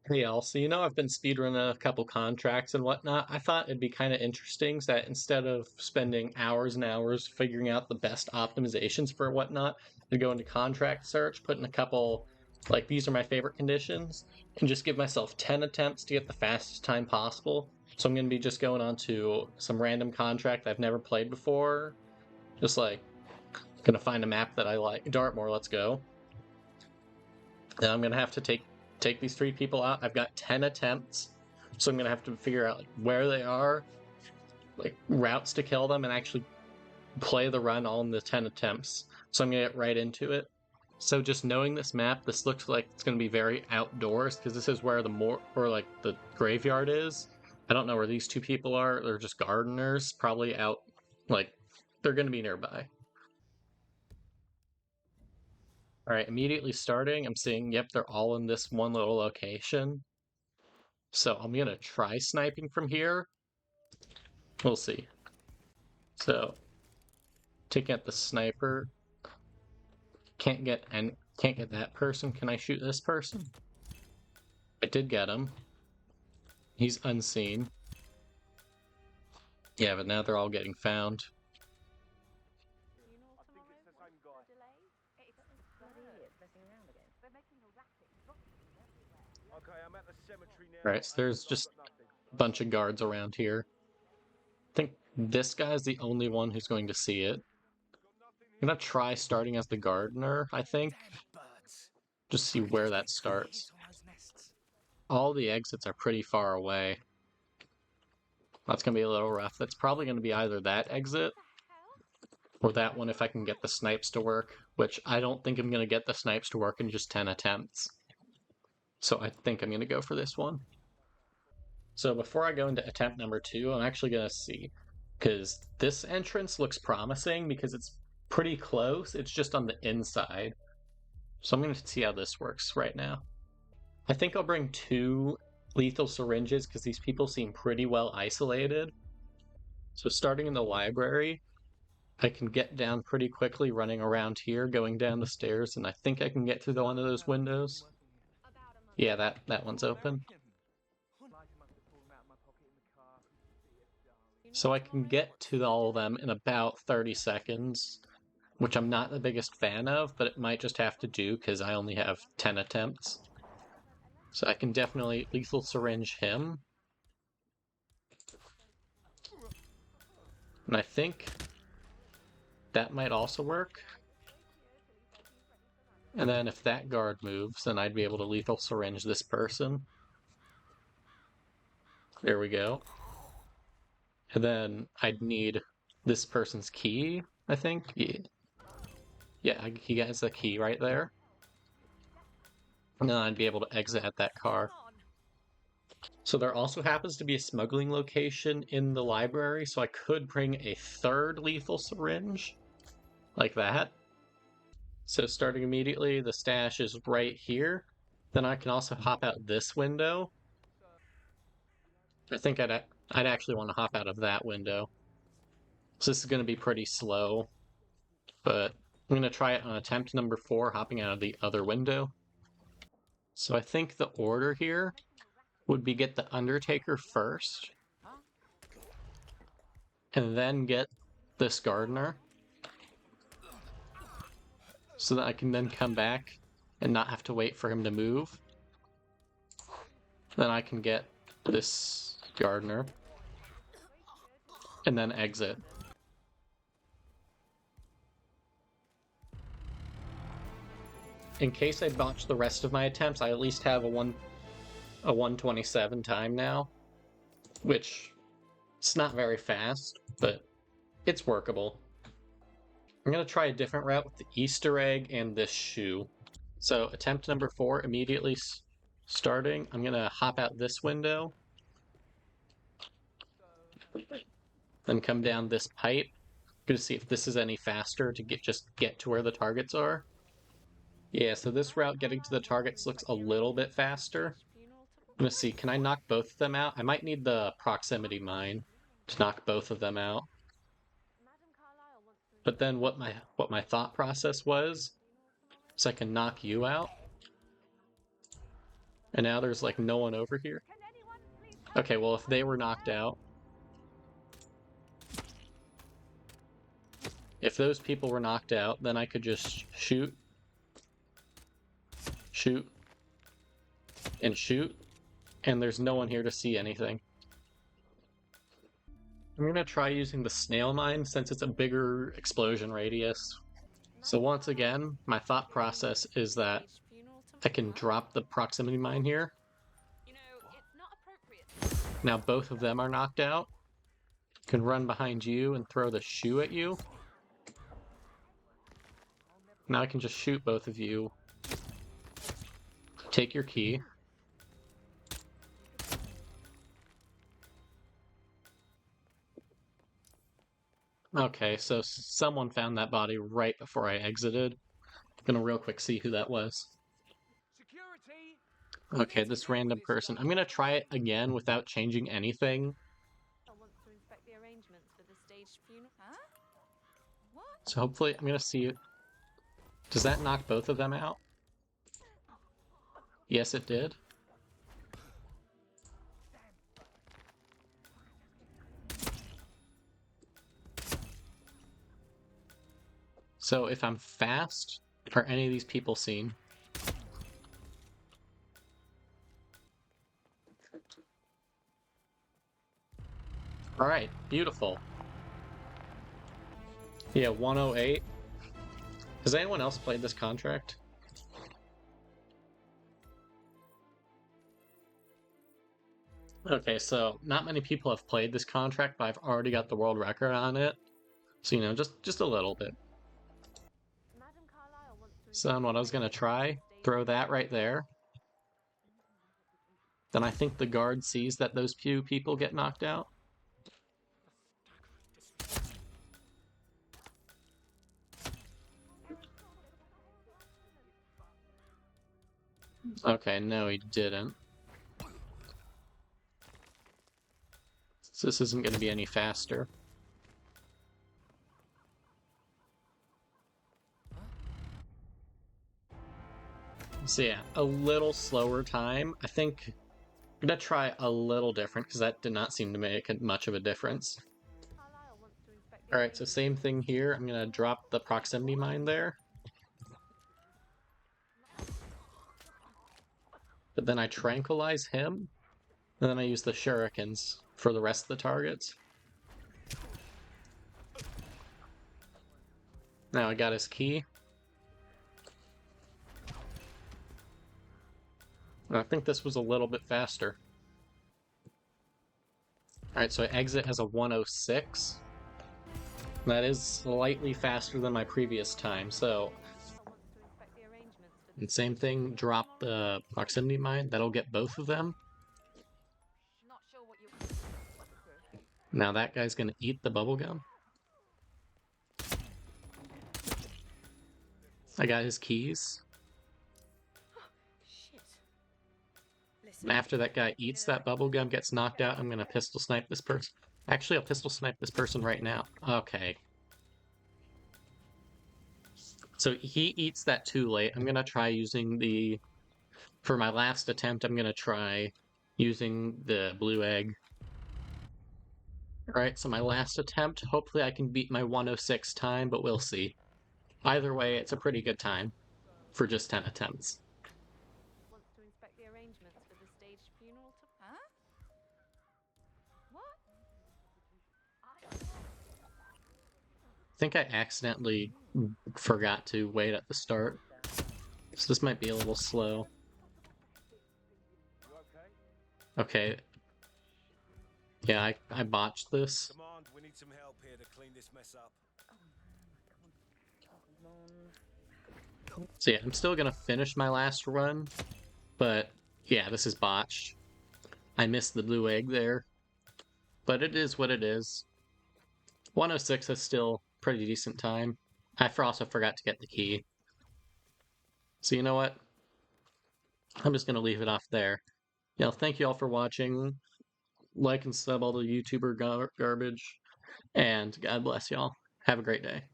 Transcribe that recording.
Hey, also, I've been speedrunning a couple contracts and whatnot. I thought it'd be kind of interesting that instead of spending hours and hours figuring out the best optimizations for whatnot, to go into contract search, put in a couple, like, these are my favorite conditions, and just give myself 10 attempts to get the fastest time possible. So I'm going to be just going on to some random contract I've never played before. Just like, gonna find a map that I like. Dartmoor, let's go. And I'm gonna have to take these three people out. I've got 10 attempts, so I'm gonna have to figure out like where they are, like routes to kill them, and actually play the run all in the 10 attempts. So I'm gonna get right into it. So just knowing this map, this looks like it's gonna be very outdoors because this is where the graveyard is. I don't know where these two people are. They're just gardeners, probably out. Like they're gonna be nearby. All right, immediately starting, I'm seeing, yep, they're all in this one little location. So I'm gonna try sniping from here. We'll see. So taking out the sniper. Can't get that person. Can I shoot this person? I did get him. He's unseen. Yeah, but now they're all getting found. Right, so there's just a bunch of guards around here. I think this guy's the only one who's going to see it. I'm gonna try starting as the gardener, I think. Just see where that starts. All the exits are pretty far away. That's gonna be a little rough. That's probably gonna be either that exit or that one if I can get the snipes to work, which I don't think I'm gonna get the snipes to work in just 10 attempts. So I think I'm gonna go for this one. So before I go into attempt number 2, I'm actually gonna see, because this entrance looks promising because it's pretty close. It's just on the inside. So I'm gonna see how this works right now. I think I'll bring 2 lethal syringes because these people seem pretty well isolated. So starting in the library, I can get down pretty quickly running around here, going down the stairs, and I think I can get through one of those windows. Yeah, that one's open. So I can get to all of them in about 30 seconds, which I'm not the biggest fan of, but it might just have to do because I only have 10 attempts. So I can definitely lethal syringe him. And I think that might also work. And then if that guard moves, then I'd be able to lethal syringe this person. There we go. And then I'd need this person's key, I think. Yeah, he has a key right there. And then I'd be able to exit at that car. So there also happens to be a smuggling location in the library, so I could bring a third lethal syringe, like that. So starting immediately, the stash is right here. Then I can also hop out this window. I think I'd actually want to hop out of that window. So this is going to be pretty slow, but I'm going to try it on attempt number 4, hopping out of the other window. So I think the order here would be get the Undertaker first, and then get this Gardener, so that I can then come back and not have to wait for him to move. Then I can get this Gardener, and then exit. In case I botch the rest of my attempts, I at least have a 127 time now, which it's not very fast, but it's workable. I'm going to try a different route with the Easter egg and this shoe. So attempt number 4, immediately starting, I'm going to hop out this window, then come down this pipe. I'm going to see if this is any faster to just get to where the targets are. Yeah, so this route getting to the targets looks a little bit faster. I'm going to see, can I knock both of them out? I might need the proximity mine to knock both of them out. But then what my thought process was, so I can knock you out, And now there's like no one over here. Okay, well if they were knocked out, if those people were knocked out, then I could just shoot, shoot, and shoot, and there's no one here to see anything. I'm gonna try using the snail mine since it's a bigger explosion radius. So once again, my thought process is that I can drop the proximity mine here. Now both of them are knocked out. Can run behind you and throw the shoe at you. Now I can just shoot both of you. Take your key. Okay, so someone found that body right before I exited. I'm gonna real quick see who that was. Okay, this random person. I'm gonna try it again without changing anything. So hopefully I'm gonna see it. Does that knock both of them out? Yes, it did. So if I'm fast, are any of these people seen? Alright, beautiful. Yeah, 108. Has anyone else played this contract? Okay, so not many people have played this contract, but I've already got the world record on it. So, you know, just a little bit. So then what I was gonna try, throw that right there. Then I think the guard sees that those few people get knocked out. Okay, no, he didn't. So this isn't going to be any faster. So yeah, a little slower time. I think I'm going to try a little different because that did not seem to make much of a difference. Alright, so same thing here. I'm going to drop the proximity mine there. But then I tranquilize him. And then I use the shurikens for the rest of the targets. Now I got his key. I think this was a little bit faster. Alright, so I exit as a 106. That is slightly faster than my previous time, so... And same thing, drop the proximity mine. That'll get both of them. Now that guy's gonna eat the bubblegum. I got his keys. And after that guy eats that bubblegum, gets knocked out, I'm gonna pistol snipe this person. Actually, I'll pistol snipe this person right now. Okay. So he eats that too late. I'm gonna try using the... For my last attempt, I'm gonna try using the blue egg. Alright, so my last attempt, hopefully I can beat my 106 time, but we'll see. Either way, it's a pretty good time for just 10 attempts. I think I accidentally forgot to wait at the start, so this might be a little slow. Okay. Yeah, I botched this. Command, we need some help here to clean this mess up. So yeah, I'm still gonna finish my last run, but yeah, this is botched. I missed the blue egg there, but it is what it is. 106 is still pretty decent time. I also forgot to get the key. So you know what? I'm just gonna leave it off there. You know, thank you all for watching. Like and sub all the YouTuber garbage, and God bless y'all. Have a great day.